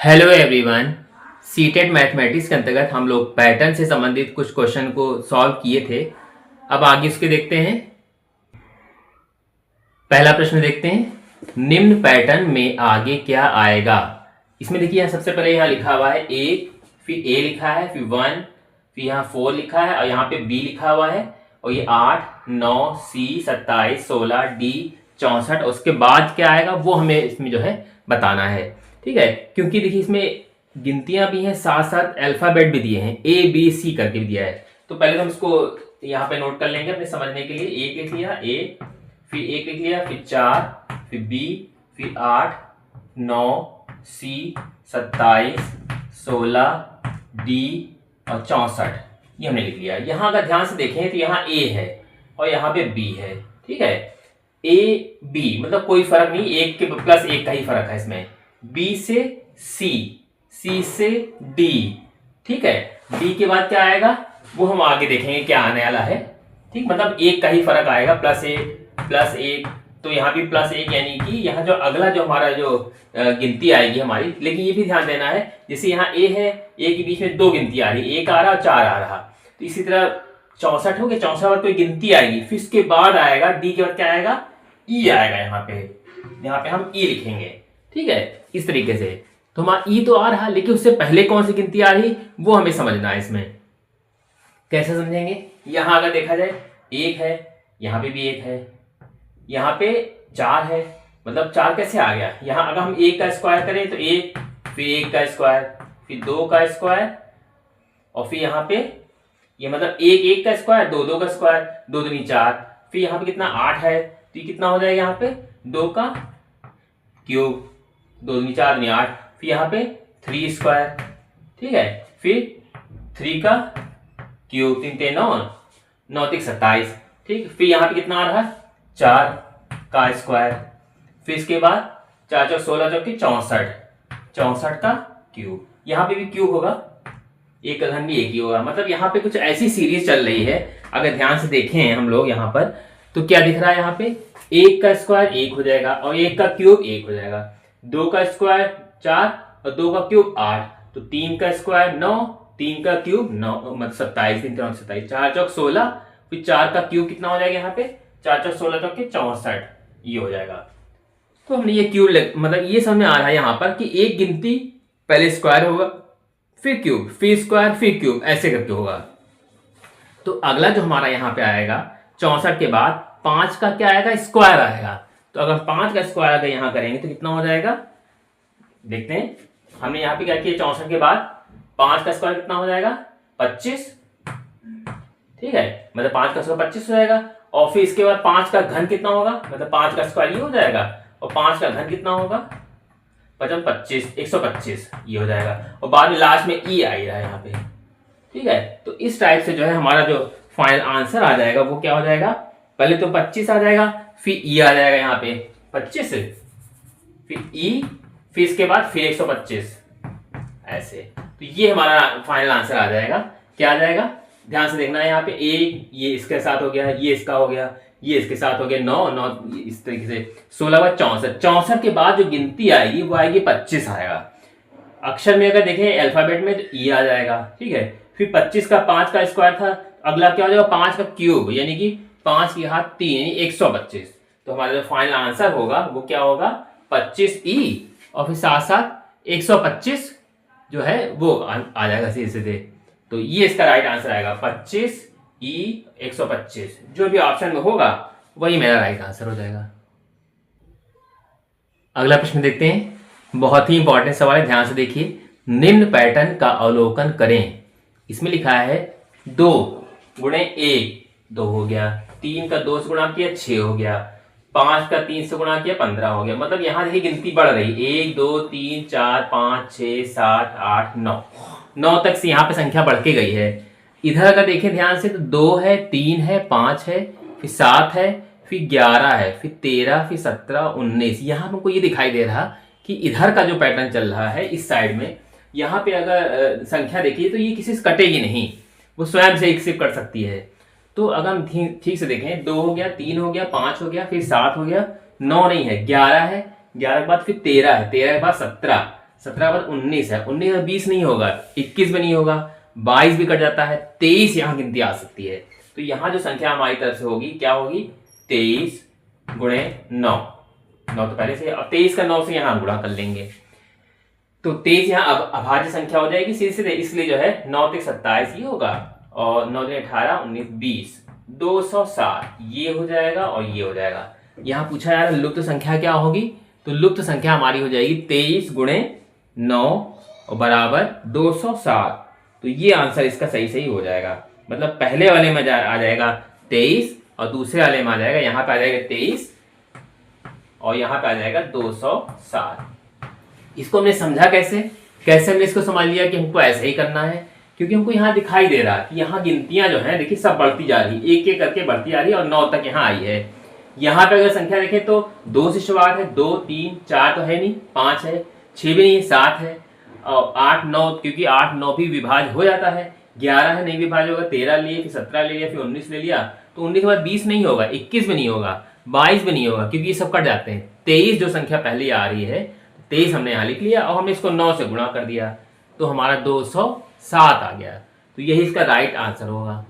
Hello everyone. CTET mathematics के अंतर्गत हम लोग पैटर्न से संबंधित कुछ क्वेश्चन को सॉल्व किए थे। अब आगे इसके देखते हैं। पहला प्रश्न देखते हैं, निम्न पैटर्न में आगे क्या आएगा। इसमें देखिए यहाँ सबसे पहले यहाँ लिखा हुआ है एक, फिर ए लिखा है, फिर 1, फिर यहाँ 4 लिखा है और यहाँ पे बी लिखा हुआ है और ये 8, 9, सी 27, 16, डी 64 और उसके बाद क्या आएगा वो हमें इसमें जो है बताना है। ठीक है, क्योंकि देखिए इसमें गिनतियां भी हैं, साथ साथ अल्फाबेट भी दिए हैं, ए बी सी करके भी दिया है। तो पहले तो हम इसको यहाँ पे नोट कर लेंगे अपने समझने के लिए। एक लिख लिया ए, फिर एक लिख लिया, फिर 4, फिर बी, फिर 8, 9, सी 27, 16, डी और 64 ये हमने लिख लिया। यहाँ अगर ध्यान से देखें तो यहाँ ए है और यहाँ पे बी है। ठीक है, ए बी मतलब कोई फर्क नहीं, एक के प्लस एक का ही फर्क है इसमें। बी से सी, सी से डी। ठीक है, डी के बाद क्या आएगा वो हम आगे देखेंगे क्या आने वाला है। ठीक, मतलब एक का ही फर्क आएगा, प्लस एक। तो यहाँ भी प्लस एक, यानी कि यहाँ जो अगला जो हमारा जो गिनती आएगी हमारी। लेकिन ये भी ध्यान देना है, जैसे यहाँ ए है, ए के बीच में दो गिनती आ रही, एक आ रहा और 4 आ रहा। तो इसी तरह 64 हो गया, 64 बार कोई गिनती आएगी, फिर इसके बाद आएगा डी के बाद क्या आएगा, ई आएगा। यहाँ पे हम ई लिखेंगे। ठीक है, इस तरीके से। तो हमारा ई तो आ रहा, लेकिन उससे पहले कौन सी गिनती आ रही वो हमें समझना है। इसमें कैसे समझेंगे, यहां अगर देखा जाए एक है, यहां पे भी एक है, यहां पे 4 है, मतलब 4 कैसे आ गया। यहां अगर हम एक का स्क्वायर करें तो एक, फिर एक का स्क्वायर, फिर 2 का स्क्वायर और फिर यहाँ पे ये मतलब एक का स्क्वायर, दो का स्क्वायर, 2 दूनी 4, फिर यहाँ पे कितना 8 है तो ये कितना हो जाएगा यहाँ पे 2 का क्यूब, 2 दूनी 4 दूनी 8, फिर यहाँ पे 3 स्क्वायर। ठीक है, फिर 3 का क्यूब, 3 3 9, 9 3 27। ठीक, फिर यहाँ पे कितना आ रहा है 4 का स्क्वायर, फिर इसके बाद 4 4 16 चौकी 64, 64 का क्यूब। यहाँ पे भी क्यूब होगा, एक का घन भी एक ही होगा। मतलब यहाँ पे कुछ ऐसी सीरीज चल रही है, अगर ध्यान से देखें हम लोग यहाँ पर तो क्या दिख रहा है, यहाँ पे एक का स्क्वायर एक हो जाएगा और एक का क्यूब एक हो जाएगा, 2 का स्क्वायर 4 और 2 का क्यूब 8, तो 3 का स्क्वायर 9, 3 का क्यूब 9 मतलब 27, 3 3 27, 4 चौक 16, फिर 4 का क्यूब कितना हो जाएगा यहाँ पे 4 चौक 16 चौक 64, ये हो जाएगा। तो हमने ये क्यूब मतलब ये समझ में आ रहा है यहाँ पर कि एक गिनती पहले स्क्वायर होगा, फिर क्यूब, फिर स्क्वायर, फिर क्यूब, ऐसे करके होगा। तो अगला जो हमारा यहाँ पे आएगा 64 के बाद 5 का क्या आएगा, स्क्वायर आएगा। तो अगर 5 का स्क्वायर अगर यहाँ करेंगे तो कितना हो जाएगा, देखते हैं। हमने यहाँ पे क्या किया, 64 के बाद 5 का स्क्वायर कितना हो जाएगा 25। ठीक है, मतलब 5 का स्क्वायर 25 हो जाएगा और फिर इसके बाद 5 का घन कितना होगा, मतलब 5 का स्क्वायर ये हो जाएगा और 5 का घन कितना होगा 25, 125 ये हो जाएगा और बाद में लास्ट में ई आ रहा है यहाँ पे। ठीक है, तो इस टाइप से जो है हमारा जो फाइनल आंसर आ जाएगा वो क्या हो जाएगा, पहले तो 25 आ जाएगा, फिर ई आ जाएगा यहाँ पे 25, फिर ई, फिर इसके बाद फिर 125, ऐसे। तो ये हमारा फाइनल आंसर आ जाएगा। क्या आ जाएगा, ध्यान से देखना है यहाँ पे ये इसके साथ हो गया, ये इसका हो गया, ये इसके साथ हो गया 9 9, इस तरीके से 16 बाद 64, 64 के बाद जो गिनती आएगी वो आएगी 25 आएगा। अक्षर में अगर देखें अल्फाबेट में तो ई आ जाएगा। ठीक है, फिर 25 का 5 का स्क्वायर था, अगला क्या हो जाएगा 5 का क्यूब, यानी कि 5 की घात 3 125। तो हमारा जो फाइनल आंसर होगा वो क्या होगा 25 ई और फिर साथ साथ 125 जो है वो आ जाएगा सीधे सीधे। तो ये इसका राइट आंसर आएगा 25 ई 125, जो भी ऑप्शन में होगा वही मेरा राइट आंसर हो जाएगा। अगला प्रश्न देखते हैं, बहुत ही इंपॉर्टेंट सवाल है, ध्यान से देखिए। निम्न पैटर्न का अवलोकन करें। इसमें लिखा है 2 गुणे 1 2 हो गया, 3 का 2 से गुणा किया 6 हो गया, 5 का 3 से गुणा किया 15 हो गया। मतलब यहाँ देखिए गिनती बढ़ रही, 1 2 3 4 5 6 7 8 9 तक से यहाँ पे संख्या बढ़ के गई है। इधर अगर देखें ध्यान से तो 2 है, 3 है, 5 है, फिर 7 है, फिर 11 है, फिर 13, फिर 17 19। यहाँ हमको ये दिखाई दे रहा कि इधर का जो पैटर्न चल रहा है इस साइड में, यहाँ पे अगर संख्या देखिए तो ये किसी से कटेगी नहीं, वो स्वयं से एक्सेप्ट कर सकती है। तो अगर हम ठीक से देखें 2 हो गया, 3 हो गया, 5 हो गया, फिर 7 हो गया, 9 नहीं है, 11 है, 11 के बाद फिर 13 है, 13 के बाद 17, 17 पर 19 है, 19 में 20 नहीं होगा, 21 में नहीं होगा, 22 भी कट जाता है, 23 यहाँ गिनती आ सकती है। तो यहाँ जो संख्या हमारी तरफ से होगी क्या होगी, 23 गुणे 9, 9 तो पहले से, और 23 का 9 से यहाँ गुणा कर लेंगे, तो 23 यहाँ अब अभाज्य संख्या हो जाएगी सीधे, इसलिए जो है 9 तक 27 ये होगा, और 9 18 19 20 207 ये हो जाएगा और ये हो जाएगा। यहाँ पूछा यार लुप्त संख्या क्या होगी, तो लुप्त संख्या हमारी हो जाएगी 23 गुणे 9 और बराबर 207। तो ये आंसर इसका सही सही हो जाएगा, मतलब पहले वाले में आ जाएगा 23 और दूसरे वाले में आ जाएगा, यहाँ पे आ जाएगा 23 और यहाँ पे आ जाएगा 207। इसको हमने समझा कैसे, कैसे हमने इसको समझ लिया कि हमको ऐसे ही करना है, क्योंकि हमको यहाँ दिखाई दे रहा है कि यहाँ गिनतियां जो हैं देखिए सब बढ़ती जा रही है, एक एक करके बढ़ती जा रही है और 9 तक यहाँ आई है। यहाँ पे अगर संख्या देखें तो 2 से शुरुआत है, 2 3 4 तो है नहीं, 5 है, 6 भी नहीं है, 7 है, और 8 9, क्योंकि 8 9 भी विभाज्य हो जाता है, 11 है नहीं विभाज्य होगा, 13 लिए, फिर 17 ले लिया, फिर 19 ले लिया, तो 19 के बाद 20 नहीं होगा, 21 भी नहीं होगा, 22 भी नहीं होगा, क्योंकि ये सब कट जाते हैं। 23 जो संख्या पहले आ रही है, 23 हमने यहाँ लिख लिया और हमने इसको 9 से गुणा कर दिया, तो हमारा 207 आ गया। तो यही इसका राइट आंसर होगा।